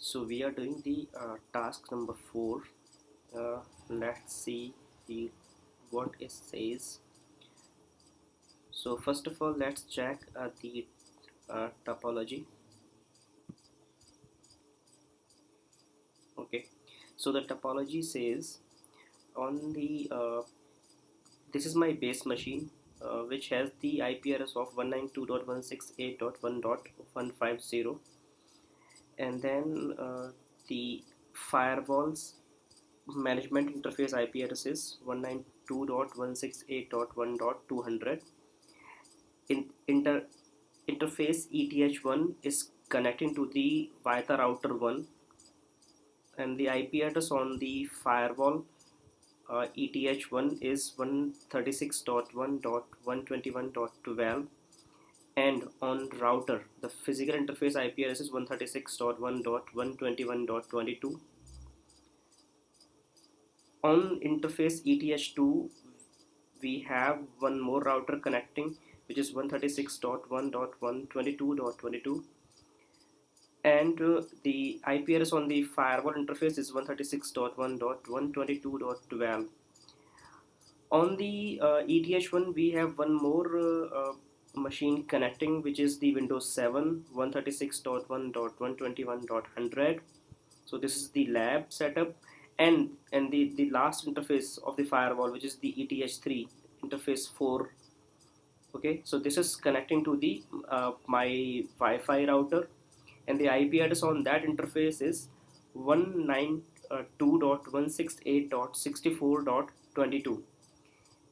So we are doing the task number 4. Let's see what it says. So first of all, let's check the topology. Okay, so the topology says on the this is my base machine, which has the IP address of 192.168.1.150, and then the firewalls management interface IP address is 192.168.1.200. Interface ETH1 is connecting to the Wi-Fi router 1, and the IP address on the firewall ETH1 is 136.1.121.12, and on router the physical interface IP address is 136.1.121.22. On interface ETH2 we have one more router connecting, which is 136.1.122.22, and the IP address on the firewall interface is 136.1.122.12. On the ETH1 we have one more machine connecting, which is the Windows 7 136.1.121.100. So this is the lab setup, and the last interface of the firewall, which is the ETH3 interface 4. Okay, so this is connecting to the my Wi-Fi router, and the IP address on that interface is 192.168.64.22,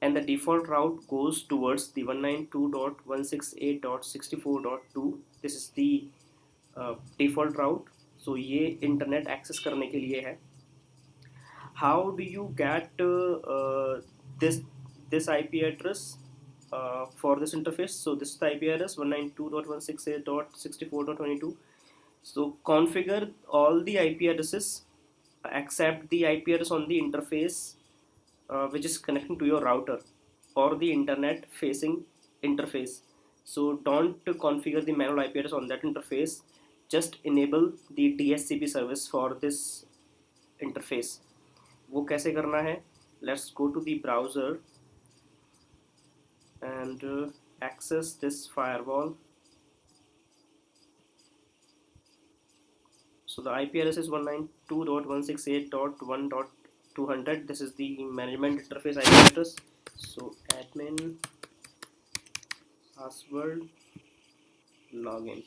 and the default route goes towards the 192.168.64.2. This is the default route. So ये internet access करने के लिए है. How do you get this IP address for this interface? So this is the IP address 192.168.64.22. So configure all the IP addresses except the IP address on the interface which is connecting to your router or the internet facing interface. So don't configure the manual IP address on that interface. Just enable the DHCP service for this interface. वो कैसे करना है? Let's go to the browser and access this firewall. So the IP address is 192.168.1.200. This is the management interface IP address. So admin password login.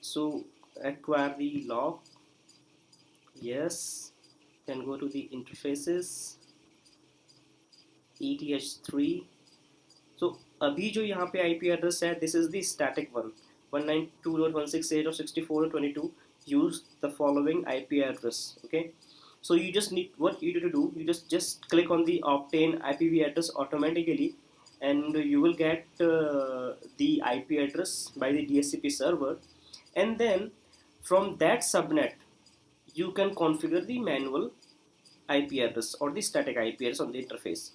So acquire the log. Yes. Then go to the interfaces. ETH3. So अभी जो यहाँ पे IP address है, this is the static one. 192.168.64.22. Use the following IP address. Okay, so you just need, what you need to do, you just click on the obtain IPv address automatically, and you will get the IP address by the DHCP server, and then from that subnet you can configure the manual IP address or the static IP address on the interface.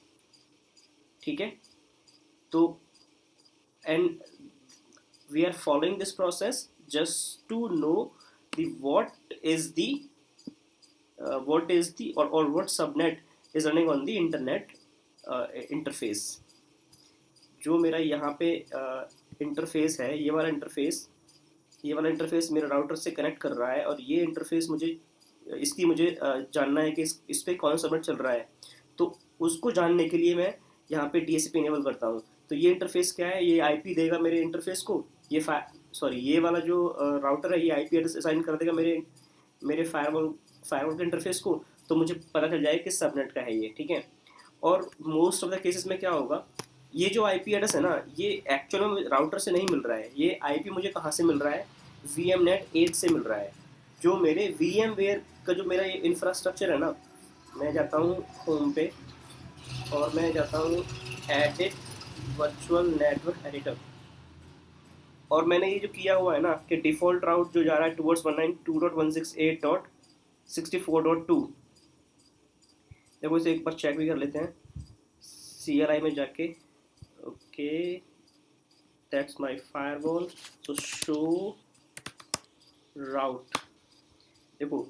ठीक है, तो and we are following this process just to know the what is the or what subnet is running on the internet interface. जो मेरा यहाँ पे interface है, ये वाला इंटरफेस मेरे राउटर से कनेक्ट कर रहा है, और ये इंटरफेस मुझे जानना है कि इस पे कौन सा सबनेट चल रहा है. तो उसको जानने के लिए मैं यहाँ पे DHCP इनेबल करता हूँ. तो ये इंटरफेस क्या है, ये IP देगा मेरे इंटरफेस को, ये वाला जो राउटर है ये IP एड्रेस असाइन कर देगा मेरे फायरवॉल के इंटरफेस को. तो मुझे पता चल जाएगा किस सबनेट का है ये. ठीक है, और मोस्ट ऑफ द केसेस में क्या होगा, ये जो IP एड्रेस है ना, ये एक्चुअल में राउटर से नहीं मिल रहा है. ये IP मुझे कहाँ से मिल रहा है, VMnet 8 से मिल रहा है. जो मेरे VMware का जो मेरा ये इंफ्रास्ट्रक्चर है ना, मैं जाता हूँ होम पे और मैं जाता हूँ एडिट वर्चुअल नेटवर्क एडिटर, और मैंने ये जो किया हुआ है ना कि डिफ़ॉल्ट राउट जो जा रहा है टूवर्ड्स 192.168.64.2. देखो इसे एक बार चेक भी कर लेते हैं CLI में जाके. Okay, that's my firewall. So show route, देखो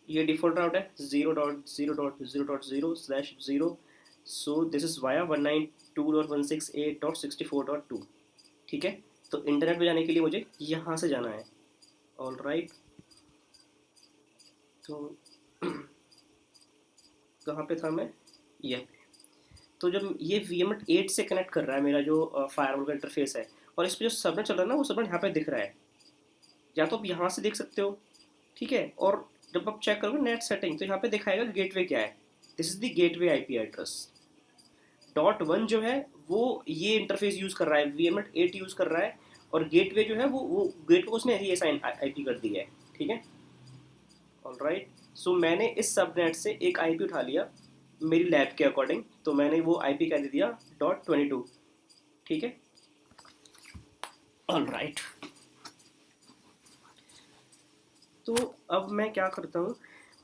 ये डिफ़ॉल्ट राउट है 0.0.0.0/0, सो दिस इज़ वाया 192.168.64.2, ठीक है। तो इंटरनेट पे जाने के लिए मुझे यहाँ से जाना है। ऑल राइट, तो कहाँ पे था मैं, ये पे। तो जब ये VMnet 8 से कनेक्ट कर रहा है मेरा जो फायरवॉल का इंटरफेस है, और इस पे जो सबनेट चल रहा है ना, वो सबनेट यहाँ पे दिख रहा है, या तो आप यहाँ से देख सकते हो, ठीक है। और जब आप चेक करोगे नेट सेटिंग, तो यहाँ पे दिखाएगा गेटवे क्या है। This is the gateway IP address. .1 जो है वो ये इंटरफेस यूज कर रहा है, VMnet 8 यूज कर रहा है, और गेटवे जो है वो गेटवे को उसने ऐसी असाइन IP कर दी है, ठीक है। ऑलराइट, सो मैंने इस सबनेट से एक IP उठा लिया मेरी लैब के अकॉर्डिंग, तो मैंने वो IP कह दे दिया .22, ठीक है। ऑलराइट, तो अब मैं क्या करता हूँ,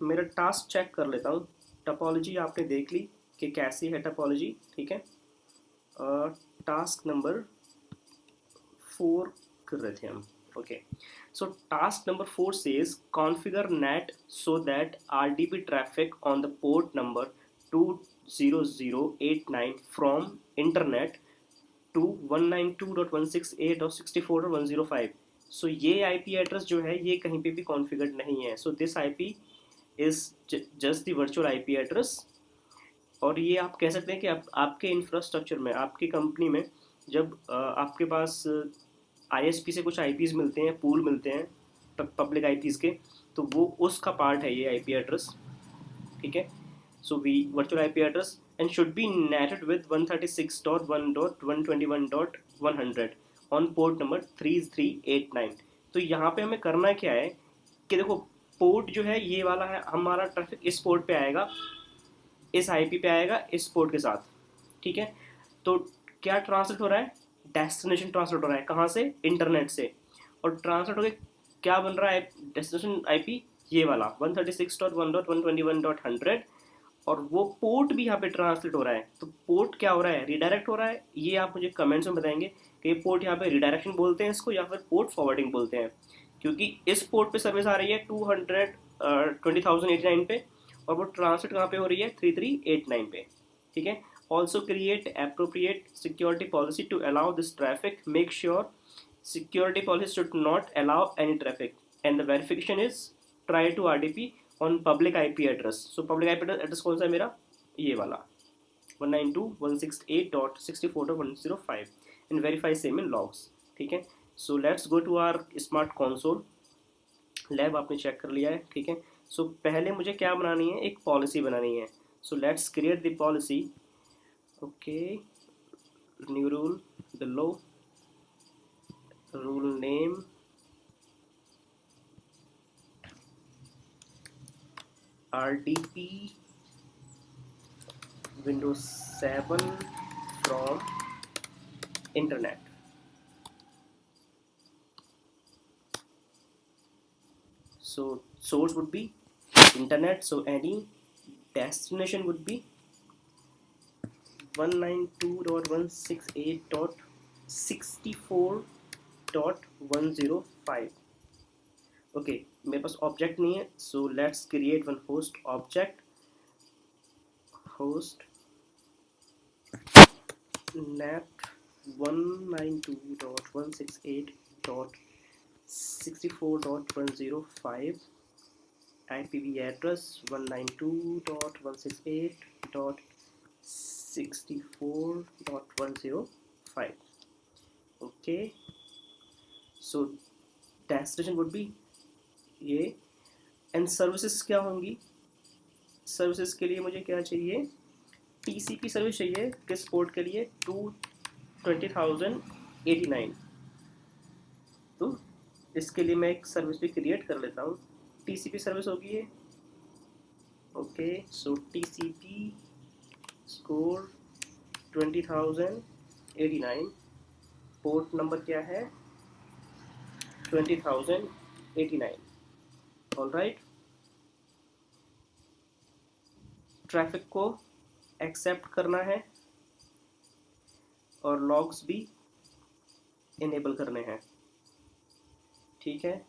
मेरा टास्क चेक कर लेता हूँ। टपोलॉजी आपने देख ली कि कैसी है टपोलॉजी, ठीक है। टास्क नंबर 4 कर रहे थे हम, okay. So task number 4 says configure NAT so that RDP traffic on the port number 20089 from internet to 192.168.64.105। So ये IP एड्रेस जो है ये कहीं पे भी कॉन्फ़िगर्ड नहीं है, so this IP is just the virtual IP address. और ये आप कह सकते हैं कि आपके इंफ्रास्ट्रक्चर में, आपकी कंपनी में, जब आपके पास ISP से कुछ IPs मिलते हैं, पूल मिलते हैं पब्लिक IPs के, तो वो उसका पार्ट है ये IP एड्रेस, ठीक है। So we virtual IP address and should be NATed with 136.1.121.100 on port number 3389। तो यहाँ पे हमें करना क्या है कि देखो, पोर्ट जो है ये वाला है, हमारा ट्रैफिक इस पोर्ट पे आएगा, इस IP पे आएगा इस पोर्ट के साथ, ठीक है। तो क्या ट्रांसलेट हो रहा है, डेस्टिनेशन ट्रांसलेट हो रहा है, कहाँ से, इंटरनेट से। और ट्रांसलेट होकर क्या बन रहा है, डेस्टिनेशन IP ये वाला 136.1.121.100, और वो पोर्ट भी यहाँ पे ट्रांसलेट हो रहा है। तो पोर्ट क्या हो रहा है, रिडायरेक्ट हो रहा है। ये आप मुझे कमेंट्स में बताएंगे कि पोर्ट यहाँ पे रिडायरेक्शन बोलते हैं इसको, या फिर पोर्ट फॉरवर्डिंग बोलते हैं, क्योंकि इस पोर्ट पे सर्विस आ रही है 220,089 पे, और वो ट्रांसलेट कहाँ पे हो रही है, 3389 पे, ठीक है। Also create appropriate security policy to allow this traffic, make sure security policy should not allow any traffic, and the verification is try to RDP on public IP address। so public IP address कौन सा है मेरा, ये वाला 192.168.64.105 and verify same in logs, ठीक है। so let's go to our smart console। Lab आपने check कर लिया है, ठीक है। सो पहले मुझे क्या बनानी है, एक पॉलिसी बनानी है। So let's create the policy, okay. New rule below, rule name RDP Windows 7 from internet। so source would be internet, so any destination would be 192.168.64.105। Okay, मेरे पास ऑब्जेक्ट नहीं है, so let's create one host object. Host net 192.168.64.105, IPv address 192.168.64.105, okay। so destination would be ये, and services क्या होंगी, services के लिए मुझे क्या चाहिए, TCP सर्विस चाहिए, किस पोर्ट के लिए, 220,089। तो इसके लिए मैं एक सर्विस भी क्रिएट कर लेता हूँ, TCP सर्विस होगी ये, ओके। सो TCP स्कोर 20,089, पोर्ट नंबर क्या है, 20,089, ऑलराइट। ट्रैफिक को एक्सेप्ट करना है और लॉग्स भी इनेबल करने हैं, ठीक है।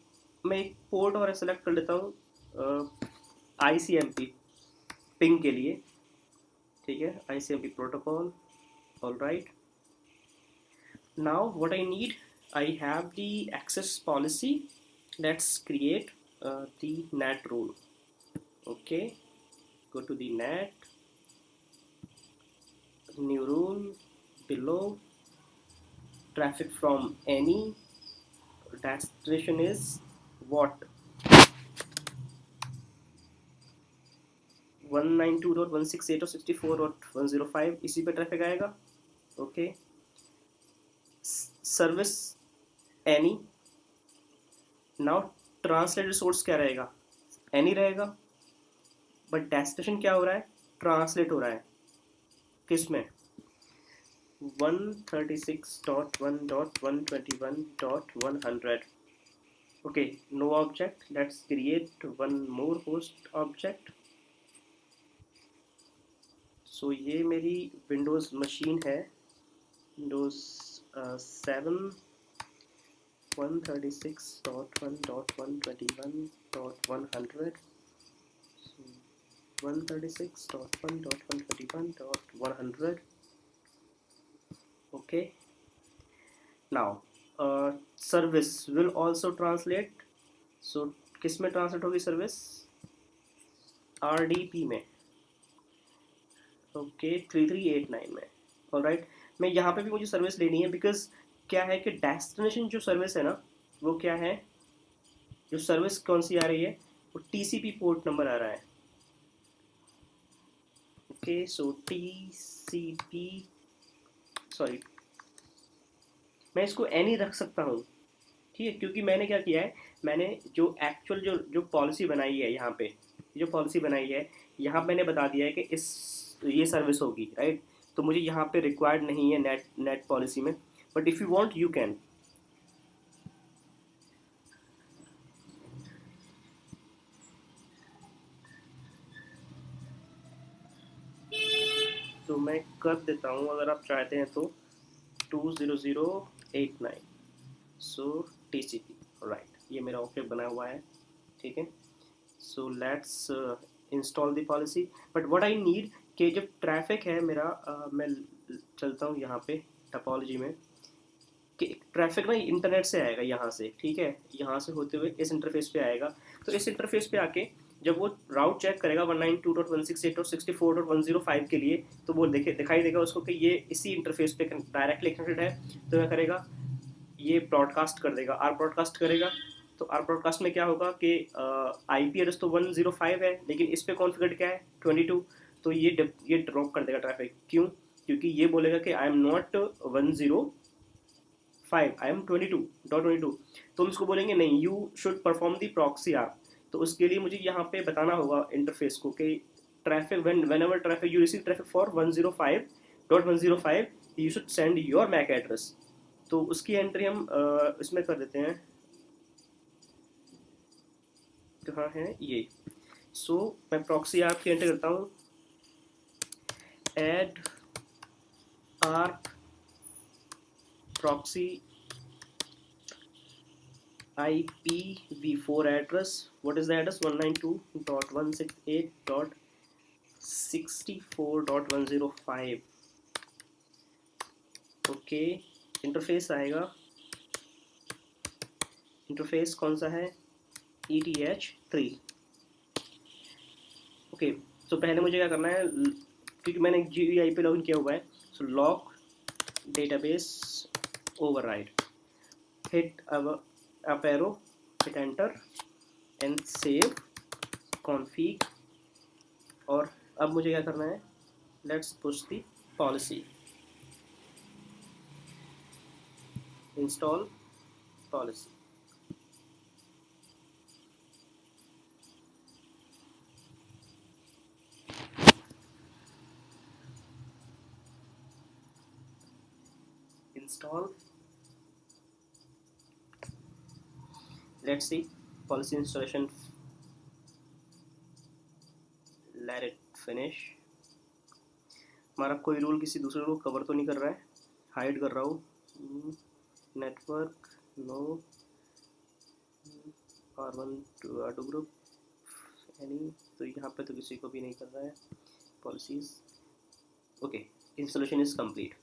मैं एक पोर्ट और सेलेक्ट कर लेता हूँ ICMP पिंग के लिए, ठीक है, ICMP protocol. All right, now what I need, I have the access policy. Let's create the NAT rule. Okay, go to the NAT, new rule, below traffic from any, destination is what, 192.168.64.105, इसी पे traffic आएगा. Okay, service any. Now translated source क्या रहेगा, any रहेगा, but destination क्या हो रहा है, ट्रांसलेट हो रहा है किस में, 136.1.121.100. Okay, no object, let's create one more host object. So ये मेरी विंडोज़ मशीन है, Windows 7 136.1.121.100. 136.1.121.100. okay, now service will also translate. so किस में ट्रांसलेट होगी सर्विस, RDP में. ओके, 3389 में. ऑलराइट, मैं यहाँ पे भी मुझे सर्विस लेनी है, बिकॉज क्या है कि डेस्टिनेशन जो सर्विस है ना, वो क्या है, जो सर्विस कौन सी आ रही है, वो TCP पोर्ट नंबर आ रहा है. ओके, सो TCP, सॉरी, मैं इसको एनी रख सकता हूँ, ठीक है, क्योंकि मैंने क्या किया है, मैंने जो एक्चुअल जो पॉलिसी बनाई है, यहाँ पे जो पॉलिसी बनाई है, यहाँ मैंने बता दिया है कि ये सर्विस होगी, राइट. तो मुझे यहाँ पे रिक्वायर्ड नहीं है नेट पॉलिसी में, but if you want you can. तो मैं कर देता हूँ अगर आप चाहते हैं तो 20089. सो TCP, राइट, ये मेरा ओके बना हुआ है, ठीक है. So let's install the policy. But what I need कि जब ट्रैफिक है मेरा, मैं चलता हूँ यहाँ पे टोपोलॉजी में, कि ट्रैफिक ना इंटरनेट से आएगा यहाँ से, ठीक है, यहाँ से होते हुए इस इंटरफेस पे आएगा. तो इस इंटरफेस पे आके जब वो राउट चेक करेगा 192.168.64.105 के लिए, तो वो दिखाई देगा उसको कि ये इसी इंटरफेस पे डायरेक्टली कनेक्टेड है. तो क्या करेगा, ये ब्रॉडकास्ट कर देगा, आर ब्रॉडकास्ट करेगा. तो आर ब्रॉडकास्ट में क्या होगा कि IP एड्रेस तो 105 है, लेकिन इस पे कॉन्फ़िगर्ड क्या है, 22. तो ये ड्रॉप कर देगा ट्रैफिक. क्यों, क्योंकि ये बोलेगा कि I am not 105, I am 22.22. तो हम इसको बोलेंगे नहीं, you should perform the proxy R. तो उसके लिए मुझे यहाँ पे बताना होगा इंटरफेस को कि traffic whenever traffic you receive traffic for 105.105 you should send your MAC address. तो उसकी एंट्री हम इसमें कर देते हैं, कहाँ है ये. सो मैं प्रॉक्सी आर की एंटर करता हूँ, add ARP proxy IPv4 address. What is the address, 192.168.64.105. Okay, interface आएगा, इंटरफेस कौन सा है, ETH3. ओके, तो पहले मुझे क्या करना है, क्योंकि मैंने GUI पे लॉगिन किया हुआ है. So log database override, hit up arrow, hit enter and save config. और अब मुझे क्या करना है, let's push the policy, install policy. Install. Let's see policy installation. Let it finish. हमारा कोई रूल किसी दूसरे रूल को कवर तो नहीं कर रहा है, हाइड कर रहा हूँ. Network no, R1 to group any, तो यहाँ पे तो किसी को भी नहीं कर रहा है policies. Okay, installation is complete.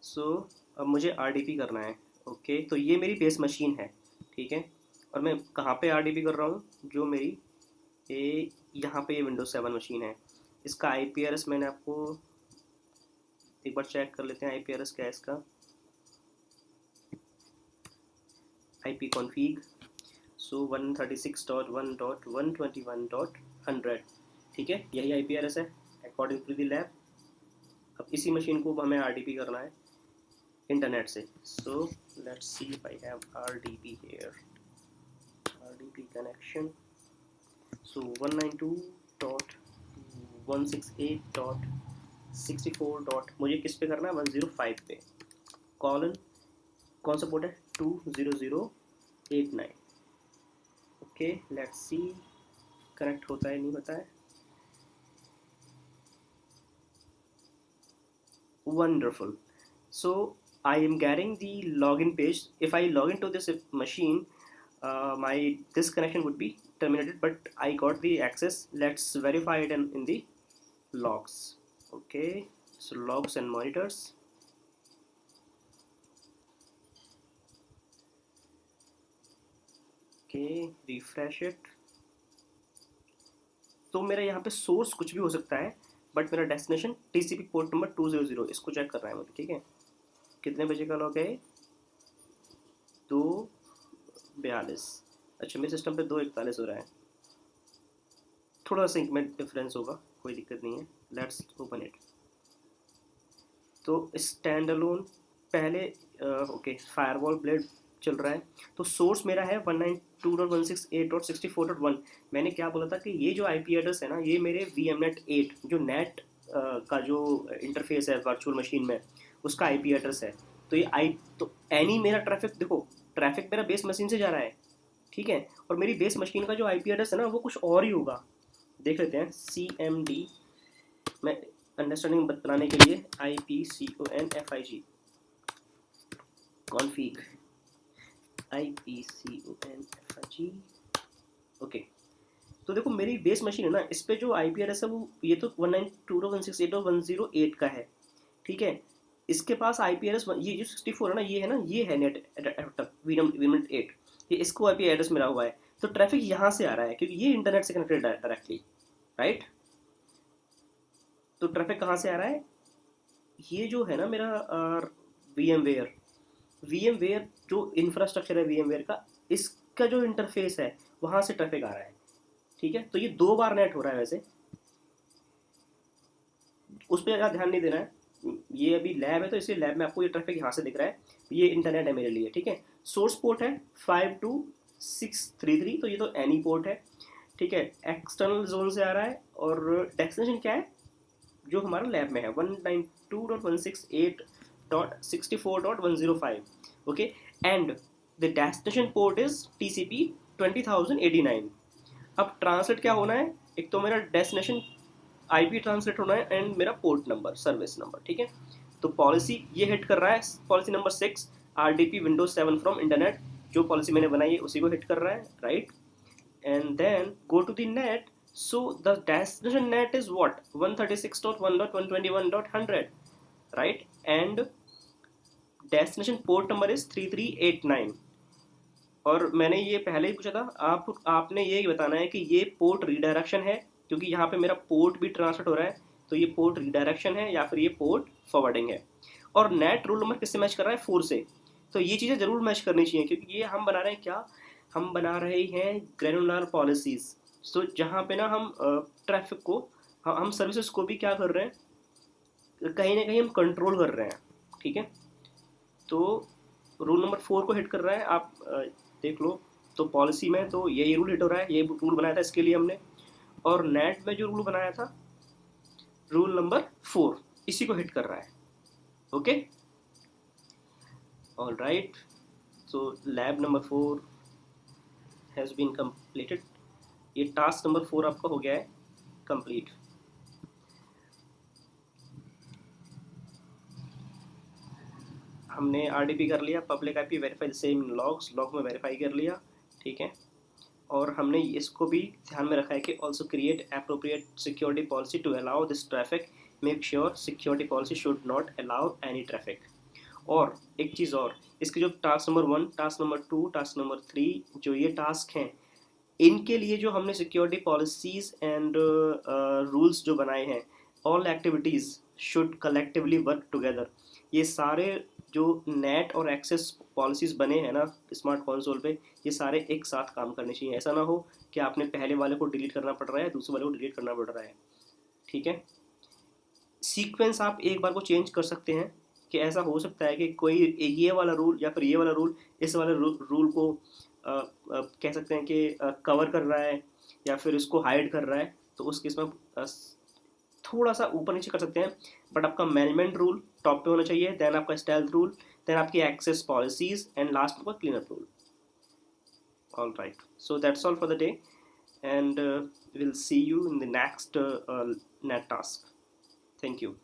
So अब मुझे RDP करना है। ओके, तो ये मेरी बेस मशीन है, ठीक है। और मैं कहाँ पे RDP कर रहा हूँ, जो मेरी यहाँ पे ये विंडोज 7 मशीन है। इसका IP एड्रेस मैंने आपको एक बार चेक कर लेते हैं। IP एड्रेस क्या है इसका, IP config, सो 136.1.121.100, ठीक है, यही IP एड्रेस है अकॉर्डिंग टू द लैब। अब इसी मशीन को हमें RDP करना है इंटरनेट से। So let's see if I have RDP here, RDP connection. So 192.168.64. मुझे किस पे करना है, 105 पे, कॉलन कौन सा पोर्ट है, 20089। ओके, लेट्स सी कनेक्ट होता है नहीं होता है। Wonderful. So I am getting the login page. If I log into this machine, my this connection would be terminated, but I got the access. Let's verify it in the logs. Okay, so logs and monitors. Okay, refresh it. तो मेरा यहाँ पे source कुछ भी हो सकता है, but मेरा डेस्टिनेशन TCP पोर्ट नंबर 200, इसको चेक कर रहा है मुझे, ठीक है। कितने बजे का लॉग है, 2:42। अच्छा, मेरे सिस्टम पे 2:41 हो रहा है, थोड़ा सा इंक में डिफरेंस होगा, कोई दिक्कत नहीं है। Let's open it. तो स्टैंड अलोन पहले ओके, फायरवॉल ब्लेड चल रहा है। तो सोर्स मेरा है 192.168.64.1। मैंने क्या बोला था कि ये जो IP एड्रेस है ना, ये मेरे VMnet 8 जो नेट का जो इंटरफेस है वर्चुअल मशीन में, उसका IP एड्रेस है। तो ये तो एनी मेरा ट्रैफिक, देखो ट्रैफिक मेरा बेस मशीन से जा रहा है, ठीक है। और मेरी बेस मशीन का जो IP एड्रेस है ना, वो कुछ और ही होगा। देख लेते हैं। CMD, मैं अंडरस्टैंडिंग बनाने के लिए IPCONFIG config IPCONFIG। ओके, तो देखो मेरी बेस मशीन है ना, इस पे जो IP एड्रेस है वो ये तो 192.168.108 का है, ठीक है। इसके पास IP एड्रेस ये जो 64 है ना, ये है नेट एडेप्टर VMnet 8, ये इसको IP एड्रेस मिला हुआ है। तो ट्रैफिक यहाँ से आ रहा है क्योंकि ये इंटरनेट से कनेक्टेड है डायरेक्टली, राइट। तो ट्रैफिक कहाँ से आ रहा है, ये जो है ना मेरा VMware जो इंफ्रास्ट्रक्चर है VMware का, इसका जो इंटरफेस है वहाँ से ट्रैफिक आ रहा है, ठीक है। तो ये 2 बार नेट हो रहा है, वैसे उस पर ज़्यादा ध्यान नहीं देना है। ये अभी लैब है तो इसलिए लैब में आपको ये ट्रैफिक यहाँ से दिख रहा है, ये इंटरनेट है मेरे लिए, ठीक है। सोर्स पोर्ट है 52633, तो ये तो एनी पोर्ट है, ठीक है, एक्सटर्नल जोन से आ रहा है। और डेस्टिनेशन क्या है, जो हमारा लैब में है 192.168.64.105, okay. And the destination port is TCP 20089। अब ट्रांसलेट क्या होना है, एक तो मेरा डेस्टिनेशन IP ट्रांसलेट होना है एंड मेरा पोर्ट नंबर, सर्विस नंबर, ठीक है। तो पॉलिसी ये हिट कर रहा है, policy number 6 RDP Windows 7 from internet, जो पॉलिसी मैंने बनाई है उसी को हिट कर रहा है, right. And then go to the NAT. So the destination net is what, 136.1.121.100, right? And destination port number is 3389। और मैंने ये पहले ही पूछा था, आपने ये बताना है कि ये पोर्ट रीडायरेक्शन है, क्योंकि यहाँ पे मेरा पोर्ट भी ट्रांसफर हो रहा है, तो ये पोर्ट रीडायरेक्शन है या फिर ये पोर्ट फॉरवर्डिंग है। और नेट रूल नंबर किससे मैच कर रहा है, 4 से। तो ये चीज़ें ज़रूर मैच करनी चाहिए, क्योंकि ये हम बना रहे हैं क्या, हम बना रहे हैं ग्रेनुलर पॉलिसीज़। सो जहाँ पे ना हम ट्रैफिक को, हम सर्विसेज को भी क्या कर रहे हैं, कहीं ना कहीं हम कंट्रोल कर रहे हैं, ठीक है। तो रूल नंबर 4 को हिट कर रहा है, आप देख लो। तो पॉलिसी में तो यही रूल हिट हो रहा है, ये रूल बनाया था इसके लिए हमने। और नेट में जो रूल बनाया था रूल नंबर 4, इसी को हिट कर रहा है, okay. All right, so lab number 4 has been completed. ये टास्क नंबर 4 आपका हो गया है कंप्लीट। हमने RDP कर लिया, public IP verify same log में वेरीफाई कर लिया, ठीक है। और हमने इसको भी ध्यान में रखा है कि also create appropriate security policy to allow this traffic, make sure security policy should not allow any traffic. और एक चीज़ और, इसके जो task number 1, task number 2, task number 3, जो ये टास्क हैं, इनके लिए जो हमने सिक्योरिटी पॉलिसीज़ एंड रूल्स जो बनाए हैं, all activities should collectively work together. ये सारे जो नेट और एक्सेस पॉलिसीज़ बने हैं ना स्मार्ट कंसोल पे, ये सारे एक साथ काम करने चाहिए। ऐसा ना हो कि आपने पहले वाले को डिलीट करना पड़ रहा है, दूसरे वाले को डिलीट करना पड़ रहा है। ठीक है, सीक्वेंस आप एक बार को चेंज कर सकते हैं कि ऐसा हो सकता है कि कोई ये वाला रूल या फिर ये वाला रूल इस वाले रूल को कह सकते हैं कि कवर कर रहा है या फिर इसको हाइड कर रहा है, तो उस केस में थोड़ा सा ऊपर नीचे कर सकते हैं। बट आपका मैनेजमेंट रूल टॉप पे होना चाहिए, देन आपका स्टेल्थ रूल, देन आपकी एक्सेस पॉलिसीज एंड लास्ट आपका cleanup rule. All right, so that's all for the day and we'll see you in the next net task. Thank you.